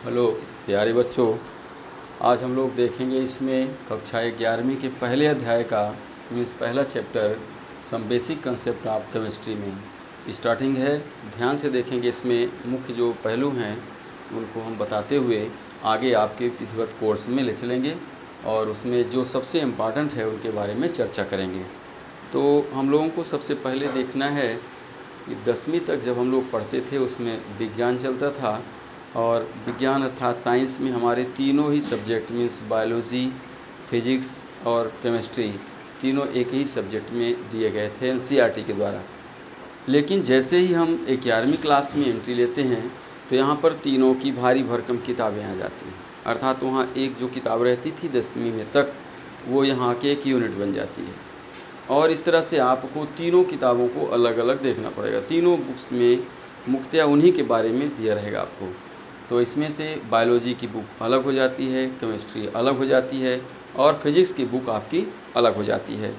Hello प्यारे बच्चों, आज हम लोग देखेंगे इसमें कक्षा 11वीं के पहले अध्याय का मीन्स पहला chapter some basic concept of chemistry में स्टार्टिंग है। ध्यान से देखेंगे, इसमें मुख्य जो पहलू हैं उनको हम बताते हुए आगे आपके विधिवत कोर्स में ले चलेंगे और उसमें जो सबसे इम्पॉर्टेंट है उनके बारे में चर्चा करेंगे। तो हम लोगों को सबसे पहले देखना है कि 10वीं तक जब हम लोग पढ़ते थे उसमें विज्ञान चलता था और विज्ञान अर्थात साइंस में हमारे तीनों ही सब्जेक्ट मीन्स बायोलॉजी, फिजिक्स और केमिस्ट्री तीनों एक ही सब्जेक्ट में दिए गए थे एनसीईआरटी के द्वारा। लेकिन जैसे ही हम 11वीं क्लास में एंट्री लेते हैं तो यहाँ पर तीनों की भारी भरकम किताबें आ जाती हैं, अर्थात वहाँ एक जो किताब रहती थी 10वीं में तक वो यहाँ के एक यूनिट बन जाती है और इस तरह से आपको तीनों किताबों को अलग अलग देखना पड़ेगा। तीनों बुक्स में मुख्यतः उन्हीं के बारे में दिया रहेगा आपको। तो इसमें से बायोलॉजी की बुक अलग हो जाती है, केमिस्ट्री अलग हो जाती है और फिजिक्स की बुक आपकी अलग हो जाती है।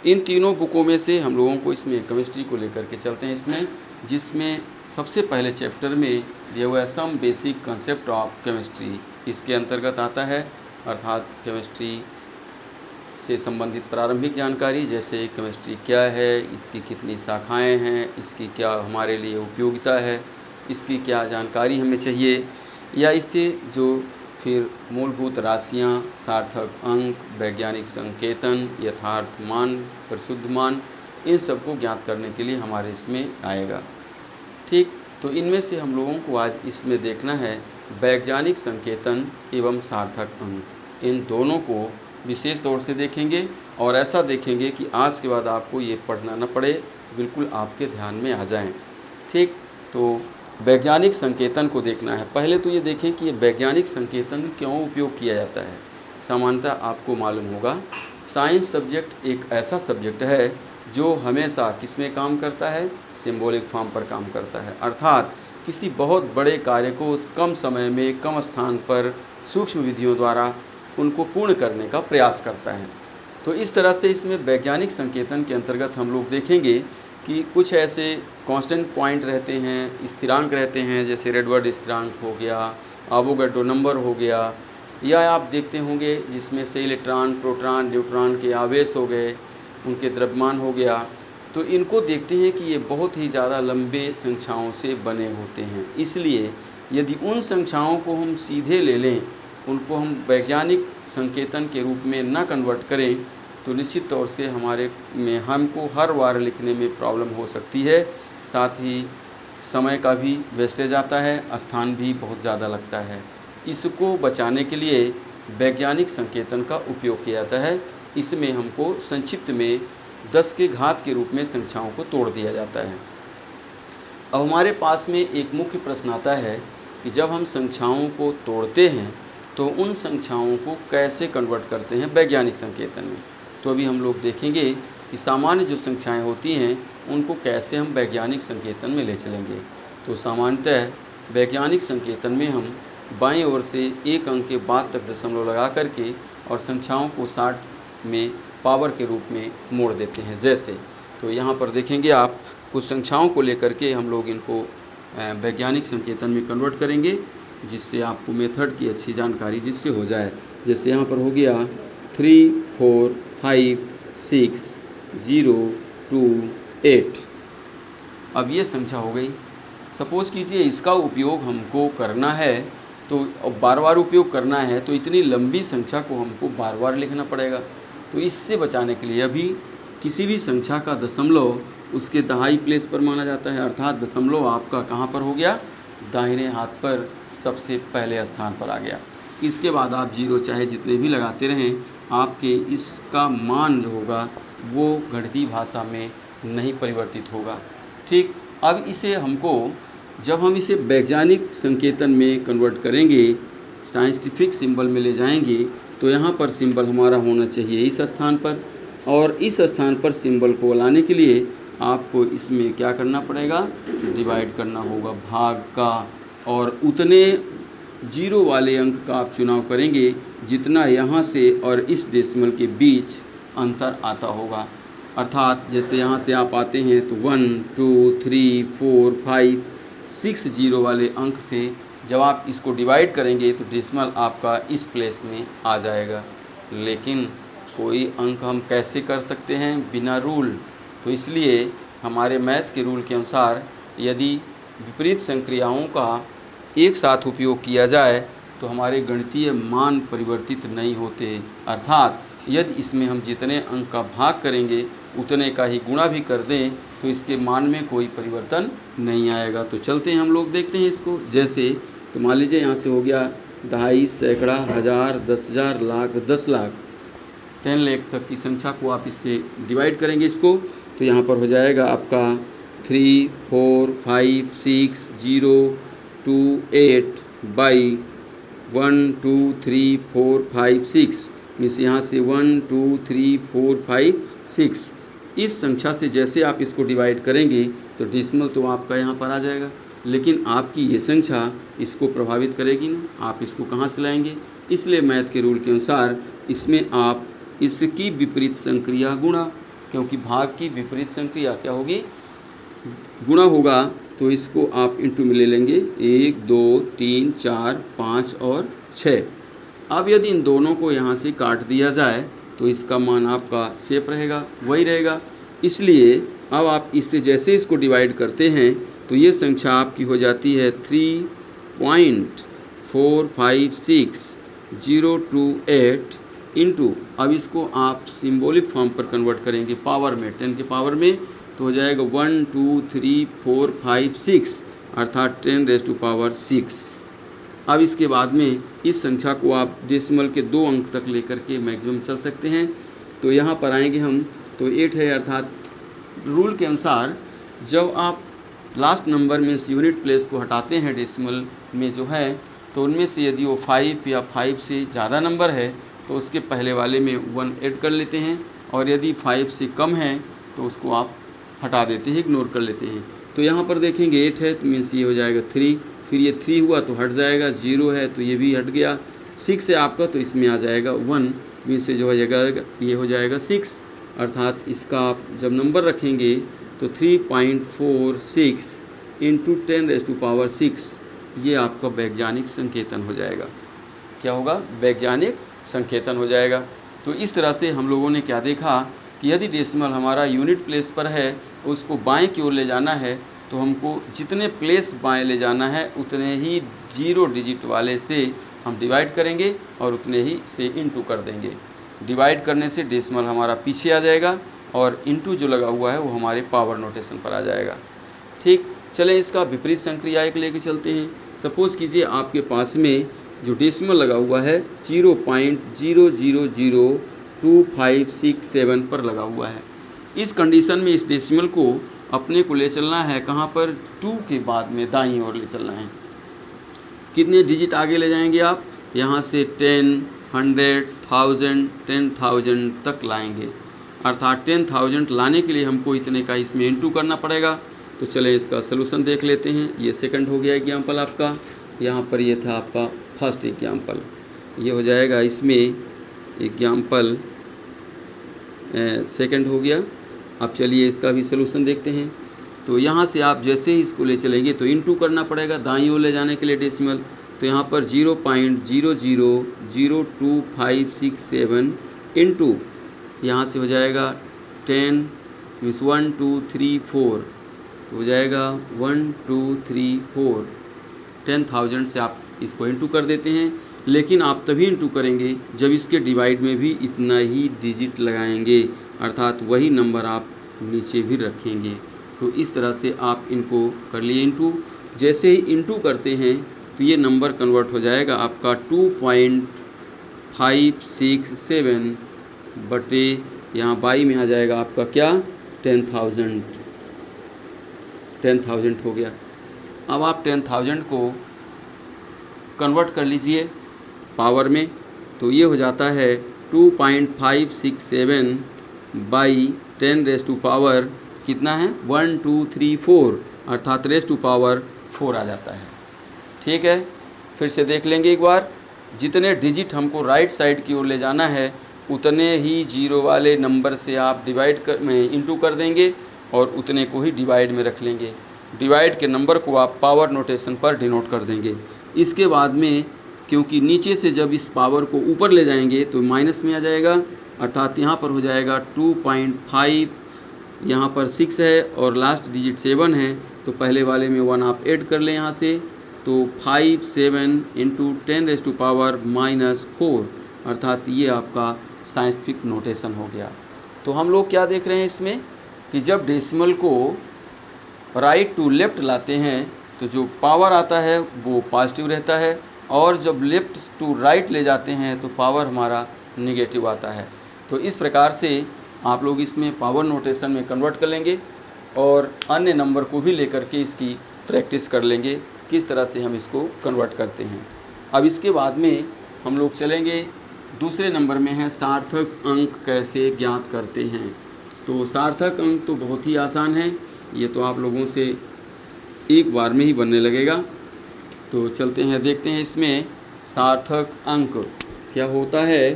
इन तीनों बुकों में से हम लोगों को इसमें केमिस्ट्री को लेकर के चलते हैं इसमें, जिसमें सबसे पहले चैप्टर में दिया हुआ है some basic concept of chemistry. इसके अंतर्गत आता है अर्थात केमिस्ट्री से संबंधित प्रारंभिक जानकारी, जैसे केमिस्ट्री क्या है, इसकी कितनी शाखाएं हैं, इसकी क्या हमारे लिए उपयोगिता है, इसकी क्या जानकारी हमें चाहिए, या इससे जो फिर मूलभूत राशियाँ, सार्थक अंक, वैज्ञानिक संकेतन, यथार्थ मान, परिशुद्ध मान, इन सबको ज्ञात करने के लिए हमारे इसमें आएगा। ठीक, तो इनमें से हम लोगों को आज इसमें देखना है वैज्ञानिक संकेतन एवं सार्थक अंक। इन दोनों को विशेष तौर से देखेंगे और ऐसा देखेंगे कि आज के बाद आपको ये पढ़ना न पड़े, बिल्कुल आपके ध्यान में आ जाएं। ठीक, तो वैज्ञानिक संकेतन को देखना है। पहले तो ये देखें कि ये वैज्ञानिक संकेतन क्यों उपयोग किया जाता है। सामान्यतः आपको मालूम होगा साइंस सब्जेक्ट एक ऐसा सब्जेक्ट है जो हमेशा किस में काम करता है, सिंबॉलिक फॉर्म पर काम करता है, अर्थात किसी बहुत बड़े कार्य को उस कम समय में कम स्थान पर सूक्ष्म विधियों द्वारा उनको पूर्ण करने का प्रयास करता है। तो इस तरह से इसमें वैज्ञानिक संकेतन के अंतर्गत हम लोग देखेंगे कि कुछ ऐसे कांस्टेंट पॉइंट रहते हैं, स्थिरांक रहते हैं, जैसे रेडवर्ड स्थिरांक हो गया, एवोगाड्रो नंबर हो गया, या आप देखते होंगे जिसमें से इलेक्ट्रॉन, प्रोटॉन, न्यूट्रॉन के आवेश हो गए, उनके द्रव्यमान हो गया। तो इनको देखते हैं कि ये बहुत ही ज़्यादा लंबे संख्याओं से बने होते हैं, इसलिए यदि उन संख्याओं को हम सीधे ले लें, उनको हम वैज्ञानिक संकेतन के रूप में न कन्वर्ट करें तो निश्चित तौर से हमारे में हमको हर बार लिखने में प्रॉब्लम हो सकती है। साथ ही समय का भी वेस्टेज आता है, स्थान भी बहुत ज़्यादा लगता है। इसको बचाने के लिए वैज्ञानिक संकेतन का उपयोग किया जाता है। इसमें हमको संक्षिप्त में 10 के घात के रूप में संख्याओं को तोड़ दिया जाता है। अब हमारे पास में एक मुख्य प्रश्न आता है कि जब हम संख्याओं को तोड़ते हैं तो उन संख्याओं को कैसे कन्वर्ट करते हैं वैज्ञानिक संकेतन में। तो अभी हम लोग देखेंगे कि सामान्य जो संख्याएं होती हैं उनको कैसे हम वैज्ञानिक संकेतन में ले चलेंगे। तो सामान्यतः वैज्ञानिक संकेतन में हम बाईं ओर से एक अंक के बाद तक दशमलव लगा करके और संख्याओं को 60 में पावर के रूप में मोड़ देते हैं। जैसे तो यहाँ पर देखेंगे आप, कुछ संख्याओं को लेकर के हम लोग इनको वैज्ञानिक संकेतन में कन्वर्ट करेंगे, जिससे आपको मेथड की अच्छी जानकारी जिससे हो जाए। जैसे यहाँ पर हो गया 3, 4, 5, 6, 0, 2, 8। अब ये संख्या हो गई। सपोज़ कीजिए इसका उपयोग हमको करना है, तो बार बार उपयोग करना है, तो इतनी लंबी संख्या को हमको बार बार लिखना पड़ेगा। तो इससे बचाने के लिए अभी किसी भी संख्या का दशमलव उसके दहाई प्लेस पर माना जाता है, अर्थात दशमलव आपका कहाँ पर हो गया, दाहिने हाथ पर सबसे पहले स्थान पर आ गया। इसके बाद आप जीरो चाहे जितने भी लगाते रहें, आपके इसका मान जो होगा वो गणितीय भाषा में नहीं परिवर्तित होगा। ठीक, अब इसे हमको जब हम इसे वैज्ञानिक संकेतन में कन्वर्ट करेंगे, साइंटिफिक सिंबल में ले जाएंगे, तो यहाँ पर सिंबल हमारा होना चाहिए इस स्थान पर, और इस स्थान पर सिंबल को लाने के लिए आपको इसमें क्या करना पड़ेगा, डिवाइड करना होगा भाग का, और उतने जीरो वाले अंक का आप चुनाव करेंगे जितना यहाँ से और इस डेसिमल के बीच अंतर आता होगा। अर्थात जैसे यहाँ से आप आते हैं तो 1, 2, 3, 4, 5, 6 जीरो वाले अंक से जब आप इसको डिवाइड करेंगे तो डेसिमल आपका इस प्लेस में आ जाएगा। लेकिन कोई अंक हम कैसे कर सकते हैं बिना रूल, तो इसलिए हमारे मैथ के रूल के अनुसार यदि विपरीत संक्रियाओं का एक साथ उपयोग किया जाए तो हमारे गणितीय मान परिवर्तित नहीं होते। अर्थात यदि इसमें हम जितने अंक का भाग करेंगे उतने का ही गुणा भी कर दें तो इसके मान में कोई परिवर्तन नहीं आएगा। तो चलते हैं हम लोग देखते हैं इसको। जैसे तो मान लीजिए यहाँ से हो गया दहाई, सैकड़ा, हज़ार, 10,000, लाख, 10 लाख, 10 लाख तक की संख्या को आप इससे डिवाइड करेंगे इसको, तो यहाँ पर हो जाएगा आपका 3, 4, 5, 6, 0, 2, 8 बाई 1, 2, 3, 4, 5, 6 मीन्स यहाँ से 1, 2, 3, 4, 5, 6। इस संख्या से जैसे आप इसको डिवाइड करेंगे तो डेसिमल तो आपका यहाँ पर आ जाएगा, लेकिन आपकी ये संख्या इसको प्रभावित करेगी ना, आप इसको कहाँ से लाएंगे। इसलिए मैथ के रूल के अनुसार इसमें आप इसकी विपरीत संक्रिया गुणा, क्योंकि भाग की विपरीत संक्रिया क्या होगी, गुणा होगा, तो इसको आप इंटू में ले लेंगे 1, 2, 3, 4, 5 और 6। अब यदि इन दोनों को यहाँ से काट दिया जाए तो इसका मान आपका सेफ रहेगा, वही रहेगा। इसलिए अब आप इससे जैसे इसको डिवाइड करते हैं तो ये संख्या आपकी हो जाती है 3.456,028 इंटू, अब इसको आप सिंबॉलिक फॉर्म पर कन्वर्ट करेंगे पावर में, 10 के पावर में, तो हो जाएगा 1, 2, 3, 4, 5, 6 अर्थात 10⁻6। अब इसके बाद में इस संख्या को आप डेसिमल के 2 अंक तक लेकर के मैक्सिमम चल सकते हैं। तो यहाँ पर आएंगे हम तो 8 है, अर्थात रूल के अनुसार जब आप last number means unit place को हटाते हैं डेसिमल में जो है, तो उनमें से यदि वो 5 या 5 से ज़्यादा नंबर है तो उसके पहले वाले में 1 ऐड कर लेते हैं, और यदि 5 से कम है तो उसको आप हटा देते हैं, इग्नोर कर लेते हैं। तो यहाँ पर देखेंगे 8 है तो मीन्स ये हो जाएगा 3, फिर ये 3 हुआ तो हट जाएगा, 0 है तो ये भी हट गया, 6 है आपका तो इसमें आ जाएगा 1, मीन्स जो हो जाएगा ये हो जाएगा 6, अर्थात इसका आप जब नंबर रखेंगे तो 3.46 इंटू 10⁻6 ये आपका वैज्ञानिक संकेतन हो जाएगा। क्या होगा, वैज्ञानिक संकेतन हो जाएगा। तो इस तरह से हम लोगों ने क्या देखा कि यदि डेसिमल हमारा यूनिट प्लेस पर है, उसको बाएं की ओर ले जाना है तो हमको जितने प्लेस बाएं ले जाना है उतने ही 0 डिजिट वाले से हम डिवाइड करेंगे और उतने ही से इंटू कर देंगे। डिवाइड करने से डेसिमल हमारा पीछे आ जाएगा और इंटू जो लगा हुआ है वो हमारे पावर नोटेशन पर आ जाएगा। ठीक, चलें इसका विपरीत संक्रिया एक लेके चलते हैं। सपोज़ कीजिए आपके पास में जो डेसिमल लगा हुआ है 0.000257 पर लगा हुआ है। इस कंडीशन में इस डेसिमल को अपने को ले चलना है कहाँ पर, 2 के बाद में दाईं ओर ले चलना है। कितने डिजिट आगे ले जाएंगे आप, यहाँ से 10, 100, 1000, 10,000 तक लाएंगे, अर्थात 10,000 लाने के लिए हमको इतने का इसमें इंटू करना पड़ेगा। तो चलें इसका सलूशन देख लेते हैं। ये सेकंड हो गया एग्जाम्पल आपका, यहाँ पर ये था आपका फर्स्ट एग्जाम्पल, ये हो जाएगा इसमें एग्जाम्पल सेकंड हो गया। अब चलिए इसका भी सलूशन देखते हैं। तो यहाँ से आप जैसे ही इसको ले चलेंगे तो इंटू करना पड़ेगा दाईं ओर ले जाने के लिए डेसिमल, तो यहाँ पर 0.000257 इंटू यहाँ से हो जाएगा 10 मीन्स 1, 2, 3, 4, तो हो जाएगा 1, 2, 3, 4, 10,000 से आप इसको इंटू कर देते हैं। लेकिन आप तभी इंटू करेंगे जब इसके डिवाइड में भी इतना ही डिजिट लगाएंगे, अर्थात वही नंबर आप नीचे भी रखेंगे। तो इस तरह से आप इनको कर लिए इंटू। जैसे ही इंटू करते हैं तो ये नंबर कन्वर्ट हो जाएगा आपका 2.567 बटे यहाँ बाई में आ जाएगा आपका क्या, 10,000 हो गया। अब आप 10,000 को कन्वर्ट कर लीजिए पावर में, तो ये हो जाता है 2.567 बाई 10⁻⁴ कितना है, 1, 2, 3, 4 अर्थात ⁻⁴ आ जाता है। ठीक है, फिर से देख लेंगे एक बार। जितने डिजिट हमको राइट साइड की ओर ले जाना है उतने ही 0 वाले नंबर से आप डिवाइड कर में इंटू कर देंगे और उतने को ही डिवाइड में रख लेंगे। डिवाइड के नंबर को आप पावर नोटेशन पर डिनोट कर देंगे। इसके बाद में क्योंकि नीचे से जब इस पावर को ऊपर ले जाएंगे तो माइनस में आ जाएगा, अर्थात यहाँ पर हो जाएगा 2.5, यहाँ पर 6 है और लास्ट डिजिट 7 है, तो पहले वाले में 1 आप ऐड कर लें यहाँ से, तो 5 7 इंटू 10⁻⁻4, अर्थात ये आपका साइंटिफिक नोटेशन हो गया। तो हम लोग क्या देख रहे हैं इसमें कि जब डेसिमल को राइट टू लेफ़्ट लाते हैं तो जो पावर आता है वो पॉजिटिव रहता है, और जब लेफ़्ट टू राइट ले जाते हैं तो पावर हमारा नेगेटिव आता है। तो इस प्रकार से आप लोग इसमें पावर नोटेशन में कन्वर्ट कर लेंगे और अन्य नंबर को भी लेकर के इसकी प्रैक्टिस कर लेंगे किस तरह से हम इसको कन्वर्ट करते हैं। अब इसके बाद में हम लोग चलेंगे दूसरे नंबर में है सार्थक अंक कैसे ज्ञात करते हैं। तो सार्थक अंक तो बहुत ही आसान है, ये तो आप लोगों से एक बार में ही बनने लगेगा। तो चलते हैं देखते हैं इसमें सार्थक अंक क्या होता है।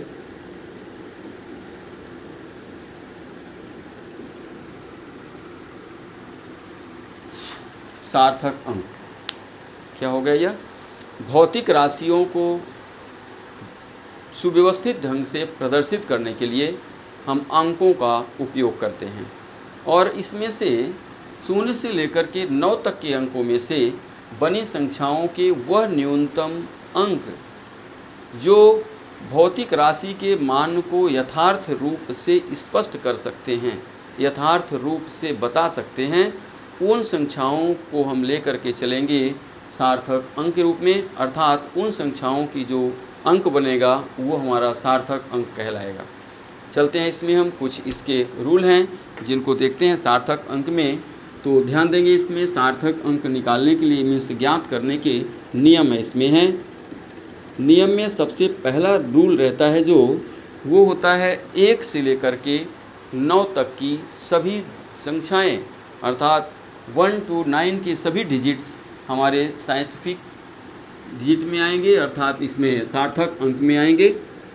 सार्थक अंक क्या हो गया? यह भौतिक राशियों को सुव्यवस्थित ढंग से प्रदर्शित करने के लिए हम अंकों का उपयोग करते हैं, और इसमें से 0 से लेकर के 9 तक के अंकों में से बनी संख्याओं के वह न्यूनतम अंक जो भौतिक राशि के मान को यथार्थ रूप से स्पष्ट कर सकते हैं, यथार्थ रूप से बता सकते हैं, उन संख्याओं को हम लेकर के चलेंगे सार्थक अंक के रूप में, अर्थात उन संख्याओं की जो अंक बनेगा वो हमारा सार्थक अंक कहलाएगा। चलते हैं इसमें हम कुछ इसके रूल हैं जिनको देखते हैं सार्थक अंक में। तो ध्यान देंगे इसमें सार्थक अंक निकालने के लिए मीन्स ज्ञात करने के नियम है इसमें हैं। नियम में सबसे पहला रूल रहता है जो वो होता है 1 से लेकर के 9 तक की सभी संख्याएं, अर्थात 1 to 9 के सभी डिजिट्स हमारे साइंटिफिक डिजिट में आएंगे, अर्थात इसमें सार्थक अंक में आएंगे।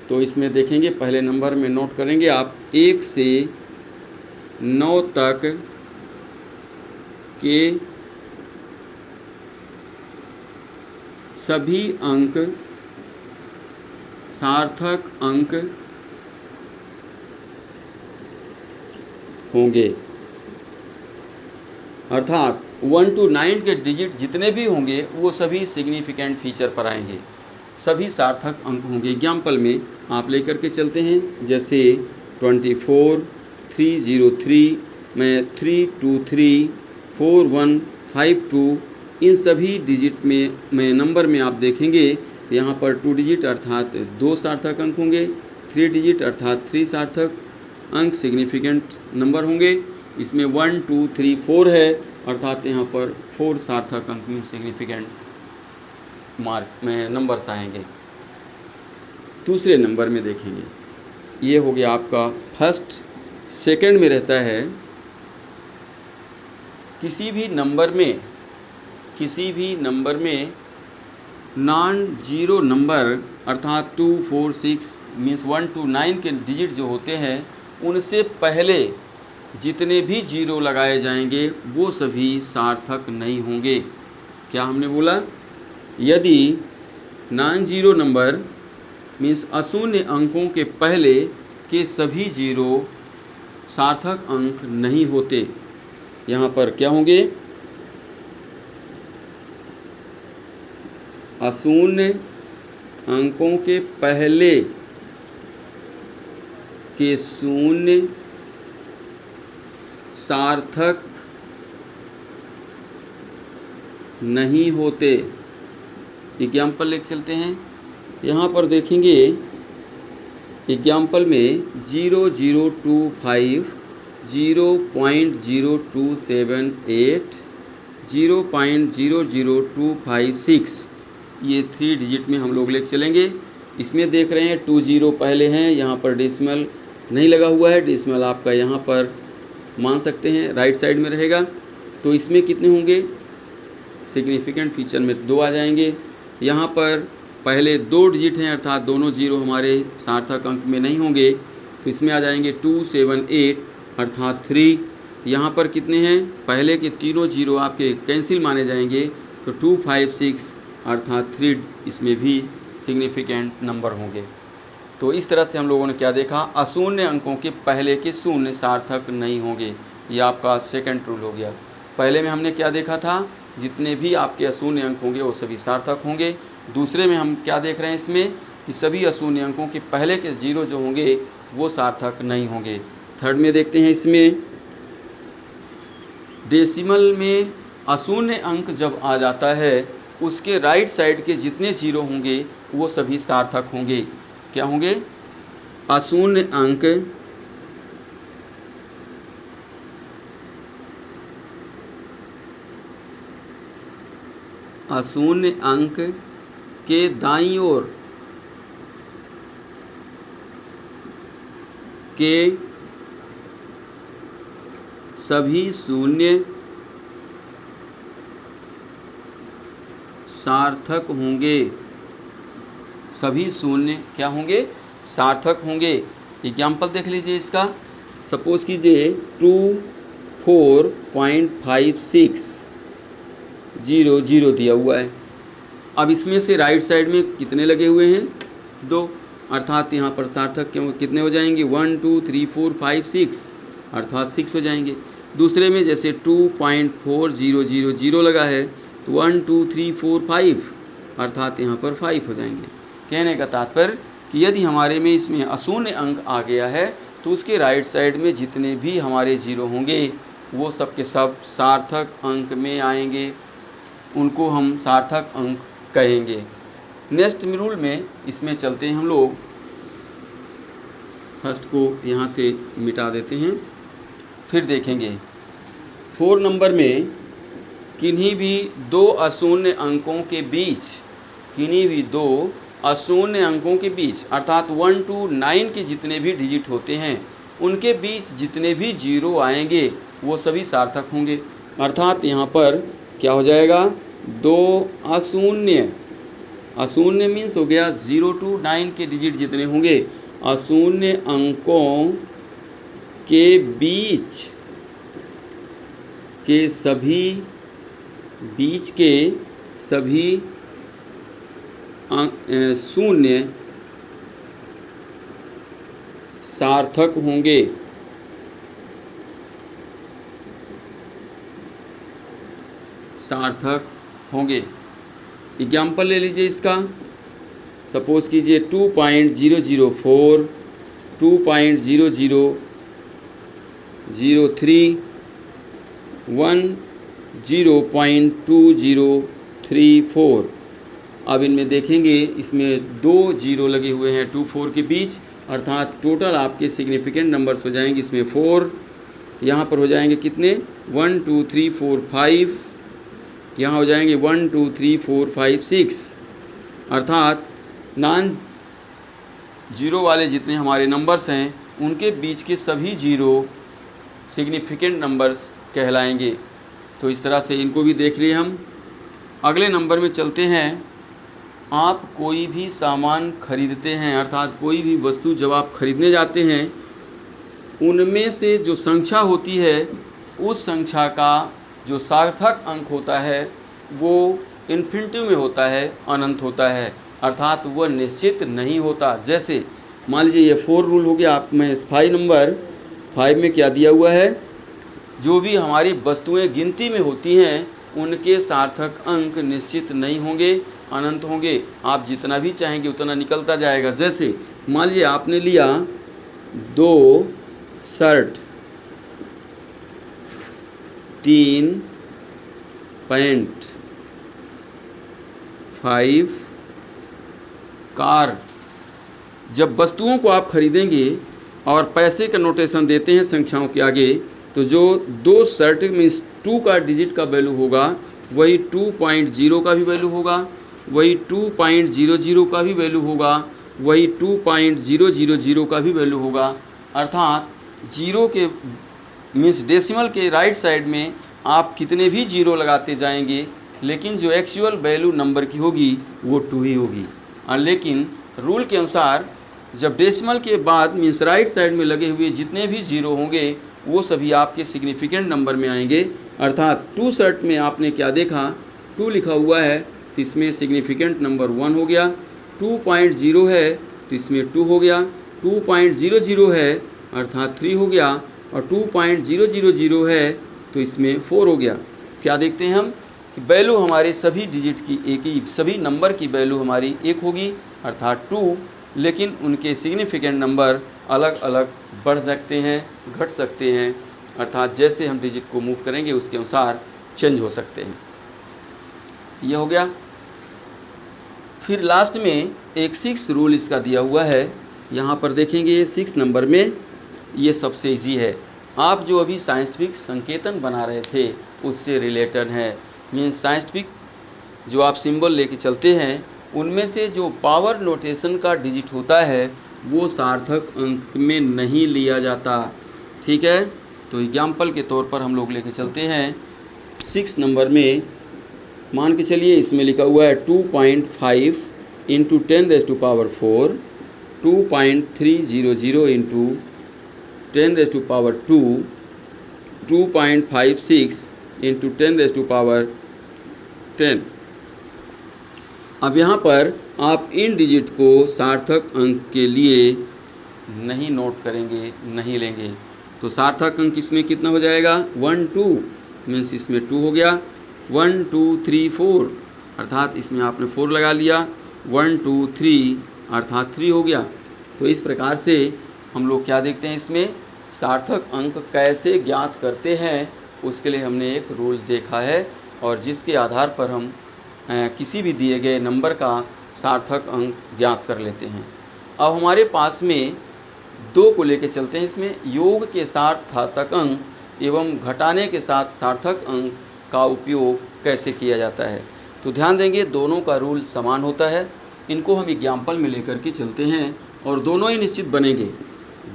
तो इसमें देखेंगे पहले नंबर में नोट करेंगे आप 1 से 9 तक के सभी अंक सार्थक अंक होंगे, अर्थात 1 to 9 के डिजिट जितने भी होंगे वो सभी सिग्निफिकेंट फीचर पर आएंगे, सभी सार्थक अंक होंगे। एग्जाम्पल में आप लेकर के चलते हैं, जैसे 24 303 में 323 4152, इन सभी डिजिट में नंबर में आप देखेंगे यहाँ पर 2 डिजिट अर्थात 2 सार्थक अंक होंगे, 3 डिजिट अर्थात 3 सार्थक अंक सिग्निफिकेंट नंबर होंगे। इसमें 1 2 3 4 है, अर्थात यहाँ पर 4 सार्थक अंक में सिग्निफिकेंट मार्क में नंबर्स आएंगे। दूसरे नंबर में देखेंगे, ये हो गया आपका फर्स्ट। सेकंड में रहता है किसी भी नंबर में नॉन जीरो नंबर अर्थात 2 4 6 मीन्स 1 to 9 के डिजिट जो होते हैं उनसे पहले जितने भी जीरो लगाए जाएंगे वो सभी सार्थक नहीं होंगे। क्या हमने बोला? यदि नॉन जीरो नंबर मीन्स अशून्य अंकों के पहले के सभी जीरो सार्थक अंक नहीं होते, यहाँ पर क्या होंगे? अशून्य अंकों के पहले के शून्य सार्थक नहीं होते। एग्जाम्पल लेके चलते हैं, यहाँ पर देखेंगे एग्जाम्पल में 0025 0.0278 0.00256 ये 3 डिजिट में हम लोग लेके चलेंगे। इसमें देख रहे हैं 20 पहले हैं, यहाँ पर डेसिमल नहीं लगा हुआ है, डेसिमल आपका यहाँ पर मान सकते हैं राइट साइड में रहेगा। तो इसमें कितने होंगे? सिग्निफिकेंट फीचर में 2 आ जाएंगे। यहाँ पर पहले 2 डिजिट हैं अर्थात दोनों जीरो हमारे सार्थक अंक में नहीं होंगे, तो इसमें आ जाएंगे 278 अर्थात 3। यहाँ पर कितने हैं, पहले के तीनों जीरो आपके कैंसिल माने जाएंगे, तो 2, 5, 6 अर्थात 3 इसमें भी सिग्निफिकेंट नंबर होंगे। तो इस तरह से हम लोगों ने क्या देखा, अशून्य अंकों के पहले के शून्य सार्थक नहीं होंगे। ये आपका सेकंड रूल हो गया। पहले में हमने क्या देखा था, जितने भी आपके अशून्य अंक होंगे वो सभी सार्थक होंगे। दूसरे में हम क्या देख रहे हैं इसमें कि सभी अशून्य अंकों के पहले के जीरो जो होंगे वो सार्थक नहीं होंगे। थर्ड में देखते हैं, इसमें डेसिमल में अशून्य अंक जब आ जाता है उसके राइट साइड के जितने जीरो होंगे वो सभी सार्थक होंगे। क्या होंगे, अशून्य अंक के दाईं ओर के सभी शून्य सार्थक होंगे। सभी शून्य क्या होंगे, सार्थक होंगे। एग्जाम्पल देख लीजिए इसका। सपोज कीजिए 24.5600 दिया हुआ है। अब इसमें से राइट साइड में कितने लगे हुए हैं, 2, अर्थात यहाँ पर सार्थक कितने हो जाएंगे, 1, 2, 3, 4, 5, 6 अर्थात 6 हो जाएंगे। दूसरे में जैसे 2.4000 लगा है तो 1, 2, 3, 4, 5 अर्थात यहाँ पर 5 हो जाएंगे। कहने का तात्पर्य कि यदि हमारे में इसमें अशून्य अंक आ गया है तो उसके राइट साइड में जितने भी हमारे जीरो होंगे वो सब के सब सार्थक अंक में आएंगे, उनको हम सार्थक अंक कहेंगे। नेक्स्ट रूल में इसमें चलते हैं हम लोग। फर्स्ट को यहाँ से मिटा देते हैं, फिर देखेंगे 4 नंबर में किन्हीं भी दो अशून्य अंकों के बीच, किन्हीं भी दो अशून्य अंकों के बीच अर्थात 1 to 9 के जितने भी डिजिट होते हैं उनके बीच जितने भी जीरो आएंगे वो सभी सार्थक होंगे। अर्थात यहाँ पर क्या हो जाएगा, दो अशून्य, अशून्य मीन्स हो गया 0 to 9 के डिजिट जितने होंगे अशून्य अंकों के बीच के सभी शून्य सार्थक होंगे। सार्थक होंगे। एग्जाम्पल ले लीजिए इसका। सपोज कीजिए 2.004, 2.0003, 10.2034। अब इनमें देखेंगे इसमें दो जीरो लगे हुए हैं 2, 4 के बीच, अर्थात टोटल आपके सिग्निफिकेंट नंबर्स हो जाएंगे इसमें 4। यहाँ पर हो जाएंगे कितने, 1, 2, 3, 4, 5। यहाँ हो जाएंगे 1, 2, 3, 4, 5, 6। अर्थात नॉन जीरो वाले जितने हमारे नंबर्स हैं उनके बीच के सभी जीरो सिग्निफिकेंट नंबर्स कहलाएंगे। तो इस तरह से इनको भी देख लिए हम। अगले नंबर में चलते हैं। आप कोई भी सामान खरीदते हैं, अर्थात कोई भी वस्तु जब आप खरीदने जाते हैं उनमें से जो संख्या होती है उस संख्या का जो सार्थक अंक होता है वो इन्फिनिटिव में होता है, अनंत होता है, अर्थात वह निश्चित नहीं होता। जैसे मान लीजिए ये 4 रूल हो गया। आप में 5 नंबर 5 में क्या दिया हुआ है, जो भी हमारी वस्तुएं गिनती में होती हैं उनके सार्थक अंक निश्चित नहीं होंगे, अनंत होंगे। आप जितना भी चाहेंगे उतना निकलता जाएगा। जैसे मान लीजिए आपने लिया 2 शर्ट, 3 पैंट, 5 कार। जब वस्तुओं को आप खरीदेंगे और पैसे का नोटेशन देते हैं संख्याओं के आगे, तो जो 2 शर्ट मीन्स 2 का डिजिट का वैल्यू होगा वही 2.0 का भी वैल्यू होगा, वही 2.00 का भी वैल्यू होगा, वही 2.000 का भी वैल्यू होगा। अर्थात जीरो के मीन्स डेसिमल के राइट साइड में आप कितने भी जीरो लगाते जाएंगे लेकिन जो एक्चुअल वैल्यू नंबर की होगी वो 2 ही होगी। लेकिन रूल के अनुसार जब डेसिमल के बाद मीन्स राइट साइड में लगे हुए जितने भी जीरो होंगे वो सभी आपके सिग्निफिकेंट नंबर में आएंगे। अर्थात 2 शर्ट में आपने क्या देखा, 2 लिखा हुआ है तो इसमें सिग्निफिकेंट नंबर 1 हो गया, 2.0 है तो इसमें 2 हो गया, 2.00 है अर्थात 3 हो गया, और 2.000 है तो इसमें 4 हो गया। क्या देखते हैं हम कि वैल्यू हमारे सभी डिजिट की एक ही, सभी नंबर की वैल्यू हमारी एक होगी अर्थात 2, लेकिन उनके सिग्निफिकेंट नंबर अलग अलग बढ़ सकते हैं, घट सकते हैं, अर्थात जैसे हम डिजिट को मूव करेंगे उसके अनुसार चेंज हो सकते हैं। ये हो गया। फिर लास्ट में एक 6 रूल इसका दिया हुआ है, यहाँ पर देखेंगे 6 नंबर में ये सबसे इजी है। आप जो अभी साइंटिफिक संकेतन बना रहे थे उससे रिलेटेड है। मीन्स साइंटिफिक जो आप सिंबल लेके चलते हैं उनमें से जो पावर नोटेशन का डिजिट होता है वो सार्थक अंक में नहीं लिया जाता। ठीक है, तो एग्जाम्पल के तौर पर हम लोग लेके चलते हैं 6 नंबर में। मान के चलिए इसमें लिखा हुआ है 2.5 इंटू 10⁴, 2.300 इंटू 10⁻², 2.56 इंटू 10⁻10। अब यहाँ पर आप इन डिजिट को सार्थक अंक के लिए नहीं नोट करेंगे, नहीं लेंगे। तो सार्थक अंक इसमें कितना हो जाएगा, 1 2 मीन्स इसमें 2 हो गया, 1 2 3 4 अर्थात इसमें आपने 4 लगा लिया, 1 2 3 अर्थात 3 हो गया। तो इस प्रकार से हम लोग क्या देखते हैं, इसमें सार्थक अंक कैसे ज्ञात करते हैं उसके लिए हमने एक रूल देखा है, और जिसके आधार पर हम किसी भी दिए गए नंबर का सार्थक अंक ज्ञात कर लेते हैं। अब हमारे पास में 2 को लेके चलते हैं। इसमें योग के साथ सार्थक अंक एवं घटाने के साथ सार्थक अंक का उपयोग कैसे किया जाता है। तो ध्यान देंगे दोनों का रूल समान होता है। इनको हम एग्जाम्पल में लेकर के चलते हैं और दोनों ही निश्चित बनेंगे,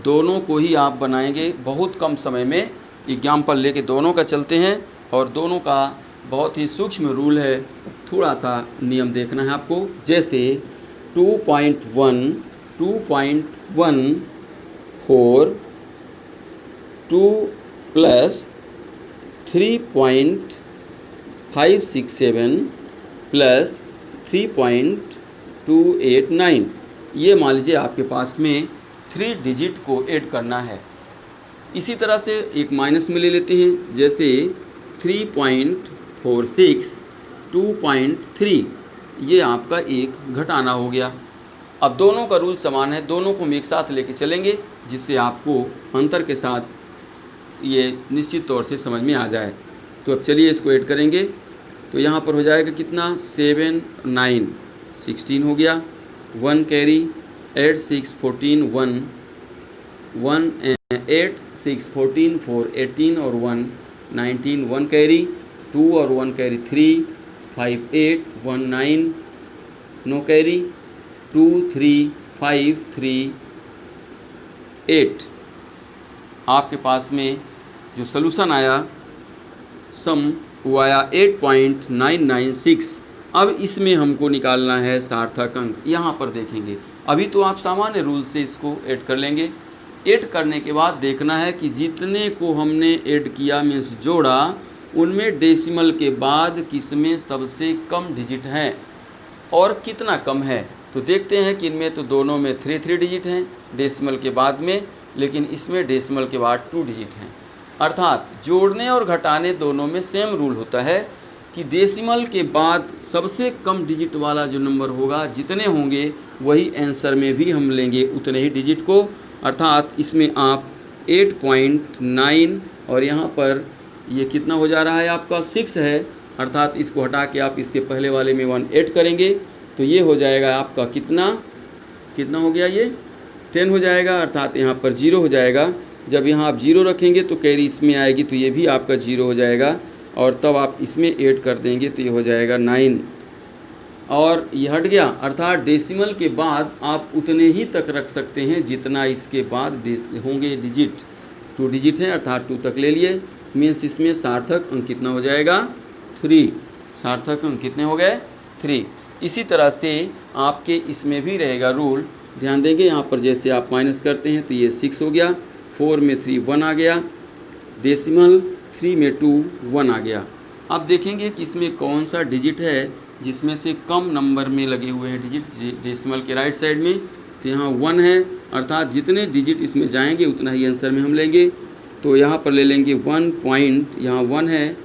दोनों को ही आप बनाएंगे बहुत कम समय में। एग्जाम्पल लेके दोनों का चलते हैं और दोनों का बहुत ही सूक्ष्म रूल है, थोड़ा सा नियम देखना है आपको। जैसे 2.1, 2.14, 2 प्लस 3.567 प्लस 3.289, ये मान लीजिए आपके पास में 3 डिजिट को ऐड करना है। इसी तरह से एक माइनस में ले लेते हैं, जैसे 3.46, 2.3, ये आपका एक घटाना हो गया। अब दोनों का रूल समान है, दोनों को हम एक साथ लेके चलेंगे जिससे आपको अंतर के साथ ये निश्चित तौर से समझ में आ जाए। तो अब चलिए इसको ऐड करेंगे। तो यहाँ पर हो जाएगा कितना, 7 9 16 हो गया, 1 कैरी, 8 6 14 1 1 8 6 14 4 18 और 1 19, 1 कैरी, 2 और 1 कैरी 3 5 8 1 9, नो कैरी, 2 3 5 3 8। आपके पास में जो सलूशन आया सम वो आया 8.996। अब इसमें हमको निकालना है सार्थक अंक। यहाँ पर देखेंगे, अभी तो आप सामान्य रूल से इसको ऐड कर लेंगे। ऐड करने के बाद देखना है कि जितने को हमने ऐड किया मीन्स जोड़ा, उनमें डेसिमल के बाद किसमें सबसे कम डिजिट हैं और कितना कम है। तो देखते हैं कि इनमें तो दोनों में 3 डिजिट हैं डेसिमल के बाद में, लेकिन इसमें डेसिमल के बाद 2 डिजिट हैं। अर्थात जोड़ने और घटाने दोनों में सेम रूल होता है कि डेसिमल के बाद सबसे कम डिजिट वाला जो नंबर होगा, जितने होंगे वही आंसर में भी हम लेंगे उतने ही डिजिट को। अर्थात इसमें आप 8.9 और यहाँ पर ये कितना हो जा रहा है आपका 6 है, अर्थात इसको हटा के आप इसके पहले वाले में 1 ऐड करेंगे तो ये हो जाएगा आपका कितना हो गया, ये 10 हो जाएगा। अर्थात यहाँ पर 0 हो जाएगा। जब यहाँ आप 0 रखेंगे तो कैरी इसमें आएगी तो ये भी आपका 0 हो जाएगा, और तब आप इसमें ऐड कर देंगे तो ये हो जाएगा 9 और ये हट गया। अर्थात डेसिमल के बाद आप उतने ही तक रख सकते हैं जितना इसके बाद होंगे डिजिट। 2 डिजिट हैं अर्थात 2 तक ले लिए, मीन्स इसमें सार्थक अंक कितना हो जाएगा 3। सार्थक अंक कितने हो गए 3। इसी तरह से आपके इसमें भी रहेगा रूल, ध्यान देंगे। यहाँ पर जैसे आप माइनस करते हैं तो ये 6 हो गया, 4 में 3 1 आ गया, डेसिमल 3 में 2 1 आ गया। अब देखेंगे कि इसमें कौन सा डिजिट है जिसमें से कम नंबर में लगे हुए हैं डिजिट डेसिमल के राइट साइड में। तो यहाँ 1 है, अर्थात जितने डिजिट इसमें जाएंगे उतना ही आंसर में हम लेंगे। तो यहाँ पर ले लेंगे 1 पॉइंट, यहाँ 1 है,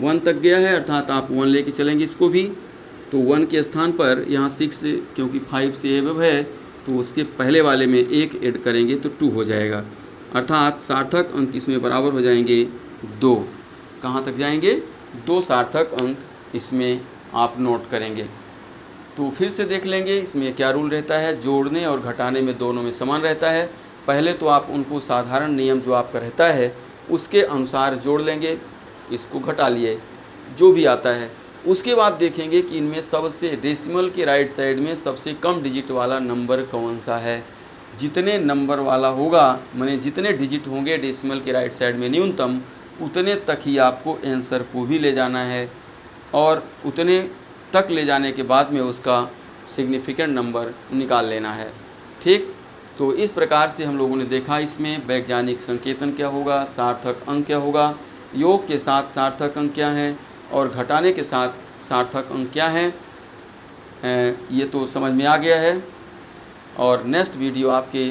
1 तक गया है, अर्थात आप 1 लेके चलेंगे इसको भी। तो 1 के स्थान पर यहाँ 6, क्योंकि 5 से एबव है तो उसके पहले वाले में 1 ऐड करेंगे तो 2 हो जाएगा, अर्थात सार्थक अंक इसमें बराबर हो जाएंगे 2। कहाँ तक जाएंगे? 2 सार्थक अंक इसमें आप नोट करेंगे। तो फिर से देख लेंगे इसमें क्या रूल रहता है। जोड़ने और घटाने में दोनों में समान रहता है। पहले तो आप उनको साधारण नियम जो आपका रहता है उसके अनुसार जोड़ लेंगे, इसको घटा लिए जो भी आता है। उसके बाद देखेंगे कि इनमें सबसे डेसिमल के राइट साइड में सबसे कम डिजिट वाला नंबर कौन सा है। जितने नंबर वाला होगा, माने जितने डिजिट होंगे डेसिमल के राइट साइड में न्यूनतम, उतने तक ही आपको आंसर को भी ले जाना है और उतने तक ले जाने के बाद में उसका सिग्निफिकेंट नंबर निकाल लेना है। ठीक, तो इस प्रकार से हम लोगों ने देखा इसमें वैज्ञानिक संकेतन क्या होगा, सार्थक अंक क्या होगा, योग के साथ सार्थक अंक क्या है और घटाने के साथ सार्थक अंक क्या है। ये तो समझ में आ गया है। और नेक्स्ट वीडियो आपके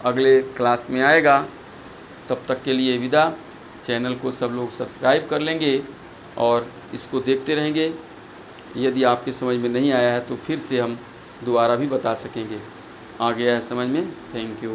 अगले क्लास में आएगा। तब तक के लिए विदा। चैनल को सब लोग सब्सक्राइब कर लेंगे और इसको देखते रहेंगे। यदि आपके समझ में नहीं आया है तो फिर से हम दोबारा भी बता सकेंगे। आ गया है समझ में? Thank you.